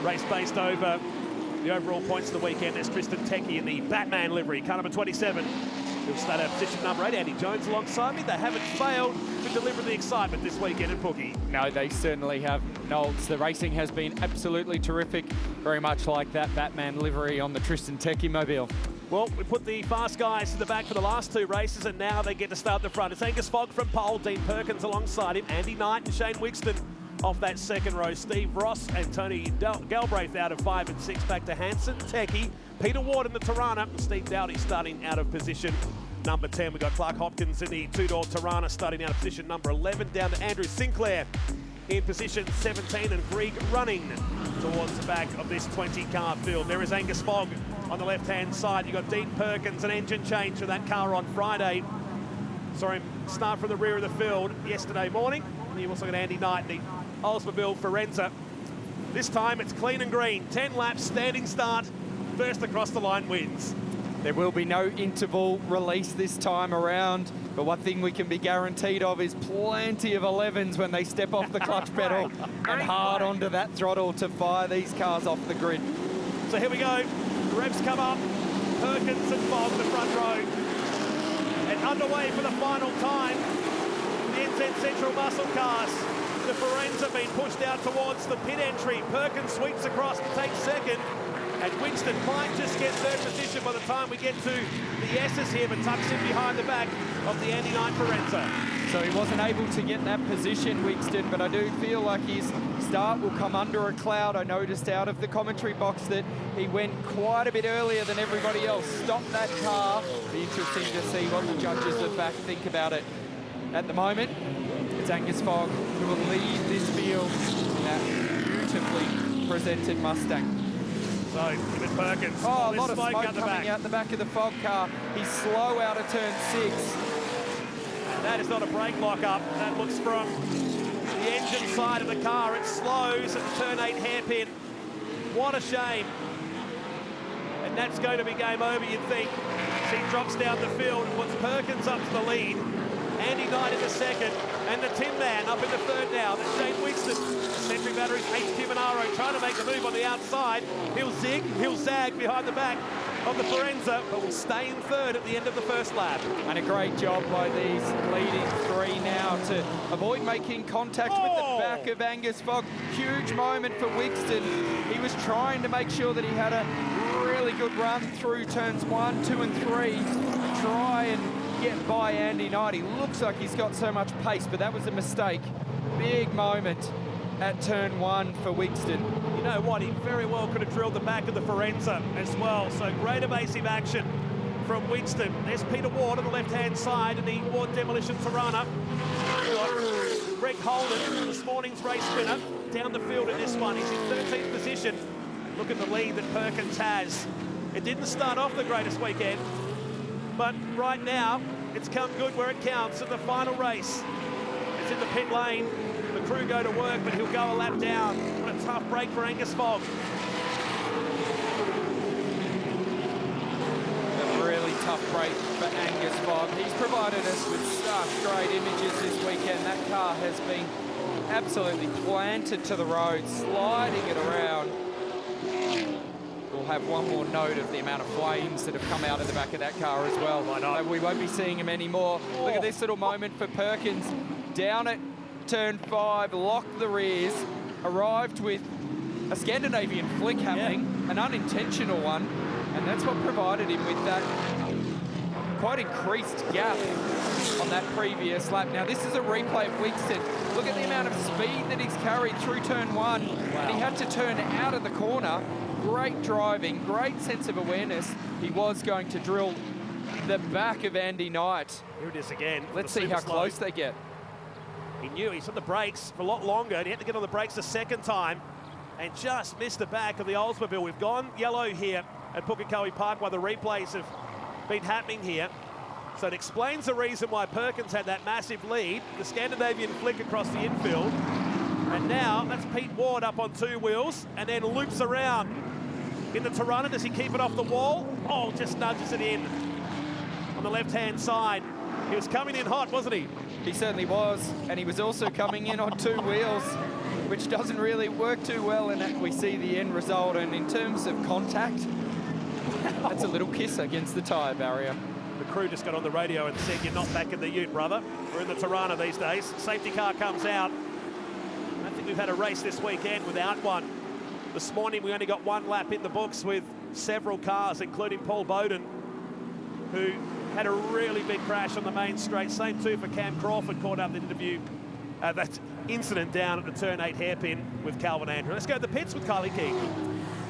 Race based over the overall points of the weekend. There's Tristan Tecchi in the Batman livery, car number 27. He'll start out position number 8. Andy Jones alongside me. They haven't failed to deliver the excitement this weekend in Pookie. No, they certainly have, Knowles. The racing has been absolutely terrific, very much like that Batman livery on the Tristan Tecchi mobile. Well, we put the fast guys to the back for the last 2 races, and now they get to start the front. It's Angus Fogg from pole, Dean Perkins alongside him, Andy Knight and Shane Wixton off that second row. Steve Ross and Tony Galbraith out of 5 and 6, back to Hanson, Tecchi, Peter Ward in the Tirana, and Steve Dowdy starting out of position number 10. We've got Clark Hopkins in the 2-door Tirana starting out of position number 11, down to Andrew Sinclair in position 17, and Greg running towards the back of this 20-car field. There is Angus Fogg on the left-hand side. You've got Dean Perkins, an engine change for that car on Friday. Saw him start from the rear of the field yesterday morning. And you also got Andy Knight, the Oldsmobile Forenza. This time it's clean and green. 10 laps, standing start. First across the line wins. There will be no interval release this time around, but one thing we can be guaranteed of is plenty of 11s when they step off the clutch pedal and hard onto that throttle to fire these cars off the grid. So here we go. The revs come up. Perkins and Fogg, the front row. And underway for the final time. The NZ Central Muscle Cars. The Forenza being pushed out towards the pit entry. Perkins sweeps across to take second. And Winston might just get third position by the time we get to the S's here, but tucks in behind the back of the Andy Knight Forenza. So he wasn't able to get that position, Winston, but I do feel like his start will come under a cloud. I noticed out of the commentary box that he went quite a bit earlier than everybody else. Stopped that car. Be interesting to see what the judges at the back think about it. At the moment, it's Angus Fogg who will lead this field in that beautifully presented Mustang. So, with Perkins. Oh, a lot of smoke coming out the back of the Fogg car. He's slow out of turn 6. And that is not a brake lock-up. That looks from the engine side of the car. It slows at the turn 8 hairpin. What a shame. And that's going to be game over, you'd think. As he drops down the field and puts Perkins up to the lead. Andy Knight in the second, and the Tin Man up in the third now. That's Shane Wixton, Century Batteries, HQ Monaro trying to make the move on the outside. He'll zig, he'll zag behind the back of the Forenza, but will stay in third at the end of the first lap. And a great job by these leading 3 now to avoid making contact with the back of Angus Fogg. Huge moment for Wixton. He was trying to make sure that he had a really good run through turns 1, 2 and 3 to try and get by Andy Knight. He looks like he's got so much pace, but that was a mistake. Big moment at turn 1 for Wixton. You know what, he very well could have drilled the back of the Forenza as well. So great evasive action from Wixton. There's Peter Ward on the left-hand side in the Ward Demolition Tirana. Greg Holden, this morning's race winner, down the field in this one. He's in 13th position. Look at the lead that Perkins has. It didn't start off the greatest weekend, but right now, it's come good where it counts in the final race. It's in the pit lane. The crew go to work, but he'll go a lap down. What a tough break for Angus Fogg. A really tough break for Angus Fogg. He's provided us with such great images this weekend. That car has been absolutely planted to the road, sliding it around. We'll have one more note of the amount of flames that have come out of the back of that car as well. Why not? We won't be seeing him anymore. Look at this little moment for Perkins. Down at turn 5, locked the rears, arrived with a Scandinavian flick happening, an unintentional one, and that's what provided him with that quite increased gap on that previous lap. Now this is a replay of Wixton. Look at the amount of speed that he's carried through turn 1. Wow. And he had to turn out of the corner. Great driving, great sense of awareness. He was going to drill the back of Andy Knight. Here it is again. Let's see how close they get. He knew he's on the brakes for a lot longer, and he had to get on the brakes a second time and just missed the back of the Oldsmobile. We've gone yellow here at Pukekohe Park while the replays have been happening here. So it explains the reason why Perkins had that massive lead, the Scandinavian flick across the infield. And now that's Pete Ward up on 2 wheels and then loops around in the Tirana. Does he keep it off the wall? Oh, just nudges it in on the left-hand side. He was coming in hot, wasn't he? He certainly was, and he was also coming in on 2 wheels. which doesn't really work too well, and we see the end result. And in terms of contact, that's a little kiss against the tyre barrier. The crew just got on the radio and said, "You're not back in the ute, brother." We're in the Tirana these days. Safety car comes out. I don't think we've had a race this weekend without one. This morning we only got one lap in the books with several cars, including Paul Bowden, who had a really big crash on the main straight. Same too for Cam Crawford, caught up in the interview. That incident down at the turn 8 hairpin with Calvin Andrew. Let's go to the pits with Kylie King.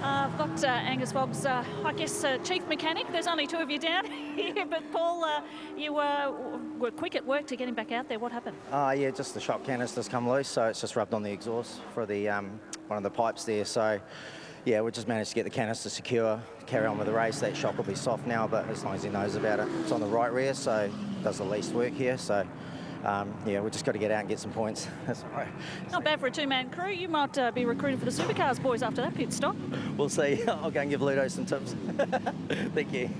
I've got Angus Fogg's, I guess, chief mechanic. There's only 2 of you down here, but Paul, you were quick at work to get him back out there. What happened? Yeah, just the shock canister's come loose, so it's just rubbed on the exhaust for the one of the pipes there. So, yeah, we just managed to get the canister secure, carry on with the race. That shock will be soft now, but as long as he knows about it. It's on the right rear, so it does the least work here. So, yeah, we just got to get out and get some points. That's all right. Not bad for a 2-man crew. You might be recruited for the Supercars boys after that pit stop. We'll see. I'll go and give Ludo some tips. Thank you.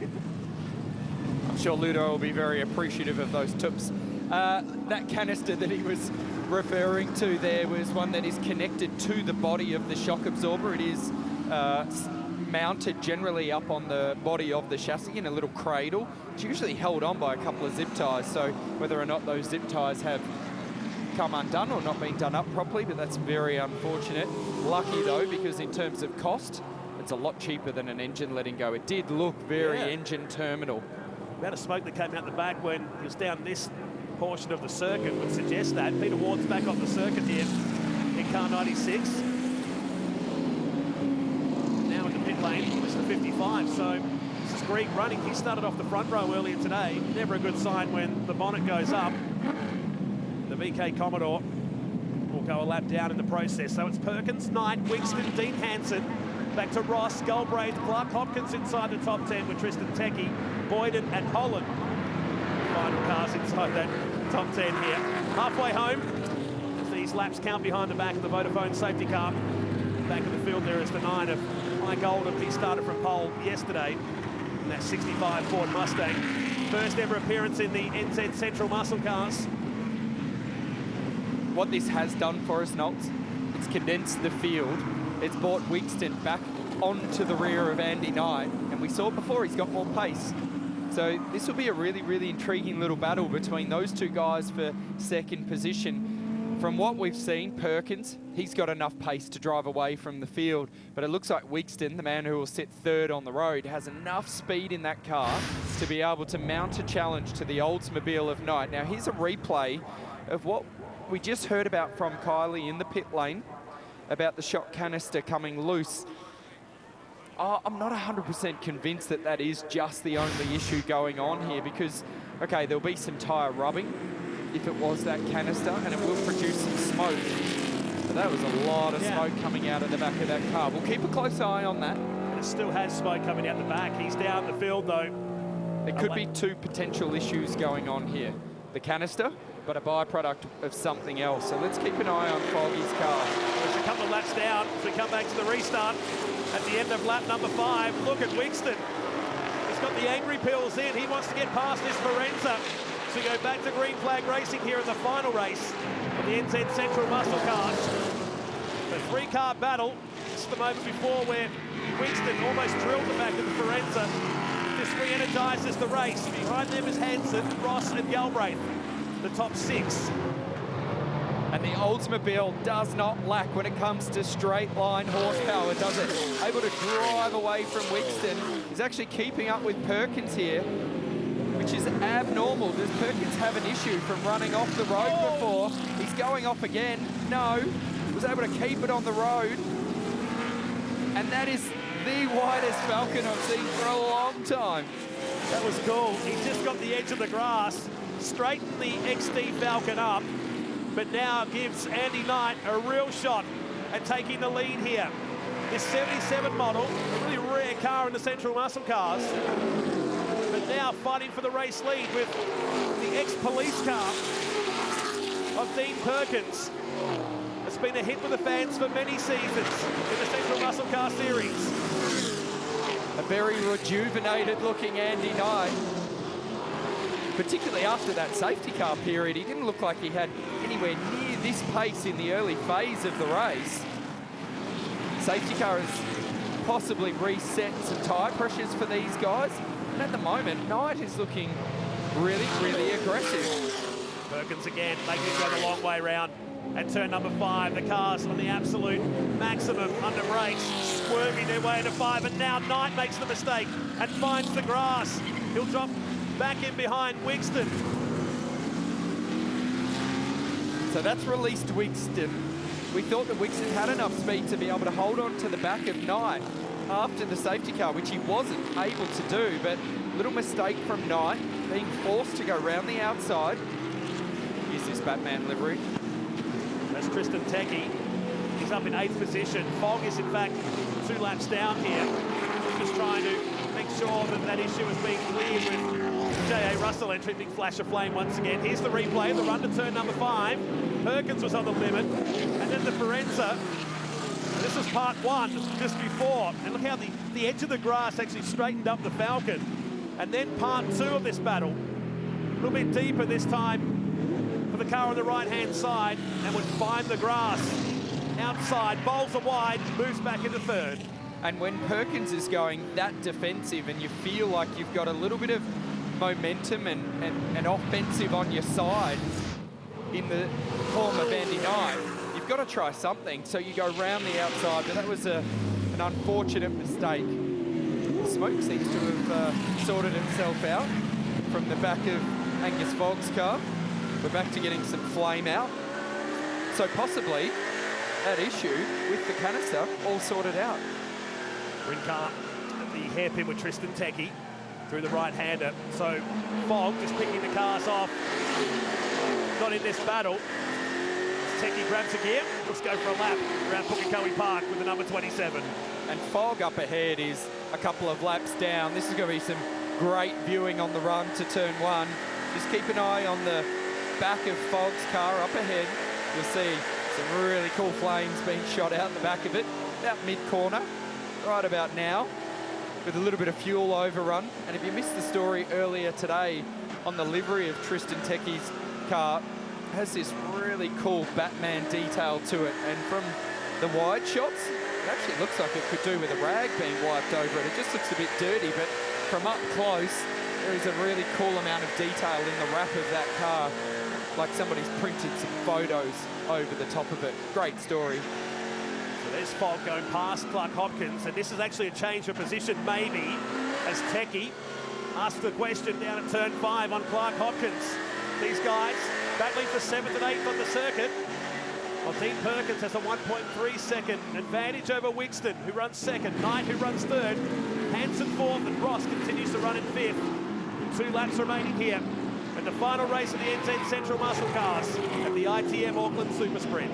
I'm sure Ludo will be very appreciative of those tips. That canister that he was referring to there was one that is connected to the body of the shock absorber. It is mounted generally up on the body of the chassis in a little cradle. It's usually held on by a couple of zip ties, so whether or not those zip ties have come undone or not been done up properly, but that's very unfortunate. Lucky though, because in terms of cost, it's a lot cheaper than an engine letting go. It did look very engine terminal. The amount of smoke that came out the back when he was down this portion of the circuit would suggest that. Peter Ward's back on the circuit here in car 96. Now in the pit lane, Mr. 55. So this is Greg running. He started off the front row earlier today. Never a good sign when the bonnet goes up. The VK Commodore will go a lap down in the process. So it's Perkins, Knight, Wigston, Dean Hansen. Back to Ross, Galbraith, Clark Hopkins inside the top 10 with Tristan Tecchi, Boyden and Holland. Final cars inside that top 10 here. Halfway home, as these laps count behind the back of the Vodafone safety car. Back in the field there is the 9 of Mike Oldham. He started from pole yesterday in that 65 Ford Mustang. First ever appearance in the NZ Central Muscle Cars. What this has done for us, Nolts, it's condensed the field. It's brought Wigston back onto the rear of Andy Knight, and we saw before he's got more pace. So this will be a really, really intriguing little battle between those two guys for second position. From what we've seen, Perkins, he's got enough pace to drive away from the field, but it looks like Wigston, the man who will sit third on the road, has enough speed in that car to be able to mount a challenge to the Oldsmobile of Knight. Now here's a replay of what we just heard about from Kylie in the pit lane about the shock canister coming loose. I'm not 100% convinced that that is just the only issue going on here, because, okay, there'll be some tyre rubbing if it was that canister, and it will produce some smoke. But that was a lot of smoke coming out of the back of that car. We'll keep a close eye on that. And it still has smoke coming out the back. He's down the field, though. There could be 2 potential issues going on here. The canister, but a byproduct of something else. So let's keep an eye on Foggy's car. There's a couple of laps down as we come back to the restart at the end of lap number 5. Look at Wigston. He's got the angry pills in. He wants to get past this Forenza. So we go back to green flag racing here in the final race of the NZ Central Muscle Cars. The 3-car battle. This is the moment before where Wigston almost drilled the back of the Forenza. This re-energizes the race. Behind them is Hansen, Ross and Galbraith, the top 6. And the Oldsmobile does not lack when it comes to straight line horsepower, does it? Able to drive away from Wigston. He's actually keeping up with Perkins here, which is abnormal. Does Perkins have an issue from running off the road before? He's going off again. No, was able to keep it on the road. And that is the widest Falcon I've seen for a long time. That was cool. He just got the edge of the grass, straightened the XD Falcon up, but now gives Andy Knight a real shot at taking the lead here. This 77 model, a really rare car in the Central Muscle Cars, but now fighting for the race lead with the ex-police car of Dean Perkins. It's been a hit with the fans for many seasons in the Central Muscle Car Series. A very rejuvenated looking Andy Knight. Particularly after that safety car period, he didn't look like he had anywhere near this pace in the early phase of the race. Safety car has possibly reset some tyre pressures for these guys. And at the moment, Knight is looking really, really aggressive. Perkins again making it go the long way round. At turn number 5, the cars on the absolute maximum under brakes, swerving their way into 5, and now Knight makes the mistake and finds the grass. He'll drop back in behind Wigston. So that's released Wigston. We thought that Wigston had enough speed to be able to hold on to the back of Knight after the safety car, which he wasn't able to do, but little mistake from Knight, being forced to go round the outside. Here's this Batman livery. That's Tristan Tecchi. He's up in 8th position. Fogg is, in fact, 2 laps down here. Just trying to make sure that that issue is being cleared with J.A. Russell entry. Big flash of flame once again. Here's the replay, the run to turn number 5. Perkins was on the limit. And then the Forenza. And this was part 1 just before. And look how the edge of the grass actually straightened up the Falcon. And then part 2 of this battle. A little bit deeper this time for the car on the right-hand side, and would find the grass outside, bowls are wide, moves back into 3rd. And when Perkins is going that defensive and you feel like you've got a little bit of momentum and offensive on your side in the form of Andy Knight, you've got to try something. So you go round the outside, but that was an unfortunate mistake. Smoke seems to have sorted itself out from the back of Angus Fogg's car. We're back to getting some flame out. So possibly that issue with the canister all sorted out. Rincar at the hairpin with Tristan Tecchi through the right-hander. So Fogg just picking the cars off. Not in this battle. Tecchi grabs a gear. Let's go for a lap around Pukekohe Park with the number 27. And Fogg up ahead is a couple of laps down. This is going to be some great viewing on the run to turn 1. Just keep an eye on the back of Fogg's car up ahead. You'll see some really cool flames being shot out the back of it, about mid-corner, right about now, with a little bit of fuel overrun. And if you missed the story earlier today on the livery of Tristan Tecchi's car, it has this really cool Batman detail to it. And from the wide shots, it actually looks like it could do with a rag being wiped over it. It just looks a bit dirty, but from up close, there is a really cool amount of detail in the wrap of that car, like somebody's printed some photos over the top of it. Great story. So there's Fogg going past Clark Hopkins, and this is actually a change of position, maybe, as Tecchi asks the question down at turn 5 on Clark Hopkins. These guys battling for 7th and 8th on the circuit. Well, Dean Perkins has a 1.3 second advantage over Wigston, who runs 2nd, Knight, who runs 3rd, Hansen 4th, and Ross continues to run in 5th. 2 laps remaining here. And the final race of the NZ Central Muscle Cars at the ITM Auckland Super Sprint.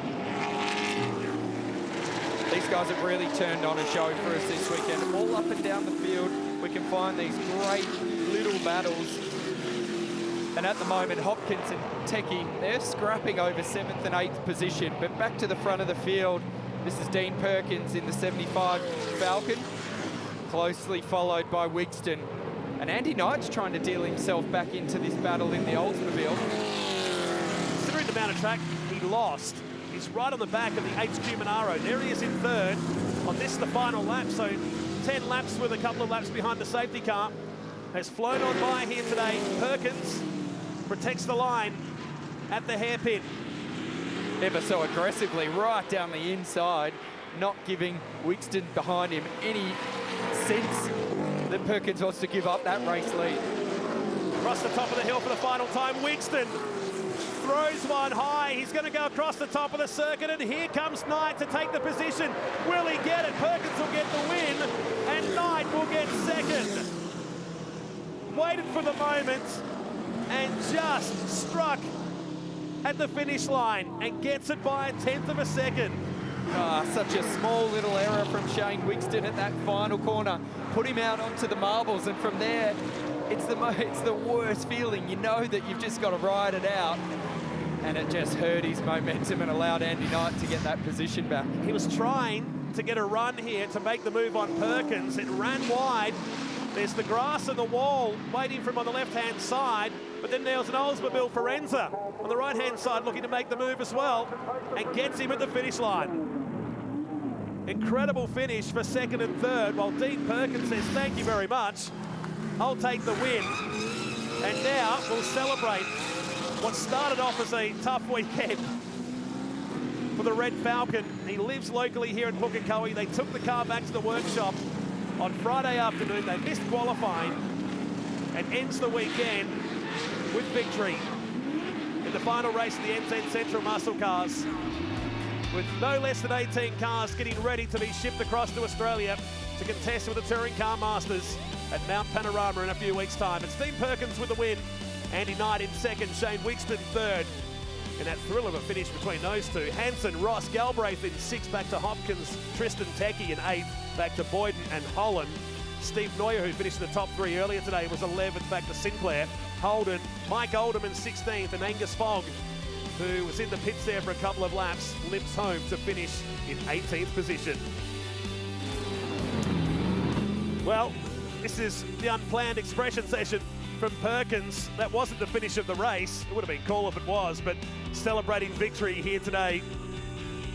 These guys have really turned on a show for us this weekend. All up and down the field, we can find these great little battles. And at the moment, Hopkins and Tecchi, they're scrapping over 7th and 8th position. But back to the front of the field, this is Dean Perkins in the 75 Falcon, closely followed by Wigston. And Andy Knight's trying to deal himself back into this battle in the Oldsmobile. Considering the amount of track he lost, he's right on the back of the HQ Monaro. There he is in 3rd on this, the final lap. So 10 laps with a couple of laps behind the safety car. Has flown on by here today. Perkins protects the line at the hairpin. Ever so aggressively, right down the inside, not giving Wigston behind him any sense that Perkins wants to give up that race lead. Across the top of the hill for the final time, Wigston throws one high. He's going to go across the top of the circuit, and here comes Knight to take the position. Will he get it? Perkins will get the win, and Knight will get 2nd. Waited for the moment, and just struck at the finish line, and gets it by 1/10 of a second. Such a small little error from Shane Wigston at that final corner. Put him out onto the marbles, and from there, it's the worst feeling. You know that you've just got to ride it out, and it just hurt his momentum and allowed Andy Knight to get that position back. He was trying to get a run here to make the move on Perkins. It ran wide, There's the grass and the wall waiting for him on the left-hand side, but then there's an Oldsmobile Forenza on the right-hand side looking to make the move as well, and gets him at the finish line. Incredible finish for second and third, while Dean Perkins says, thank you very much, I'll take the win. And now we'll celebrate what started off as a tough weekend for the Red Falcon. He lives locally here in Pukekohe. They took the car back to the workshop on Friday afternoon. They missed qualifying and ends the weekend with victory in the final race of the NZ Central Muscle Cars, with no less than 18 cars getting ready to be shipped across to Australia to contest with the Touring Car Masters at Mount Panorama in a few weeks' time. It's Dean Perkins with the win, Andy Knight in second, Shane Wixton third. And that thrill of a finish between those two. Hansen, Ross, Galbraith in sixth, back to Hopkins, Tristan Tecchi in eighth, back to Boyden and Holland. Steve Neuer, who finished in the top three earlier today, was 11th, back to Sinclair. Holden, Mike Oldham in 16th, and Angus Fogg, who was in the pits there for a couple of laps, limps home to finish in 18th position. Well, this is the unplanned expression session from Perkins. That wasn't the finish of the race. It would have been cool if it was, but celebrating victory here today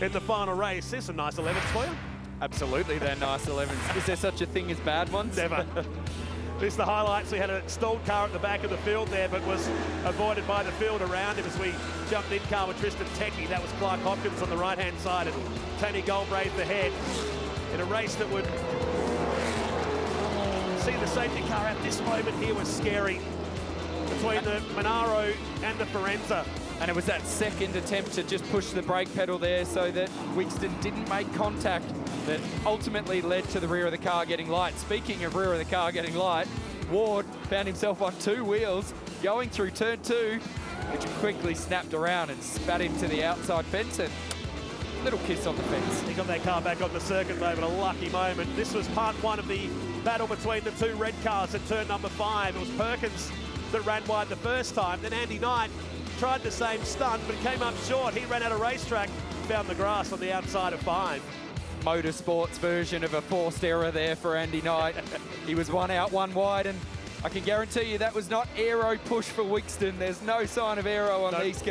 in the final race. There's some nice 11s for you. Absolutely, they're nice 11s. Is there such a thing as bad ones? Never. This is the highlights. We had a stalled car at the back of the field there, but was avoided by the field around him as we jumped in car with Tristan Tecchi. That was Clark Hopkins on the right-hand side and Tony Galbraith ahead in a race that would see the safety car at this moment here was scary between the Monaro and the Forenza. And it was that second attempt to just push the brake pedal there so that Wixton didn't make contact that ultimately led to the rear of the car getting light. Speaking of rear of the car getting light, Ward found himself on two wheels going through turn two, which quickly snapped around and spat into the outside fence, and a little kiss on the fence. He got that car back on the circuit though, but a lucky moment. This was part one of the battle between the two red cars at turn number 5. It was Perkins that ran wide the first time. Then Andy Knight tried the same stunt, but came up short. He ran out of racetrack, found the grass on the outside of 5. Motorsports version of a forced error there for Andy Knight. He was one out, one wide, and I can guarantee you that was not aero push for Wixton. There's no sign of aero on these cars.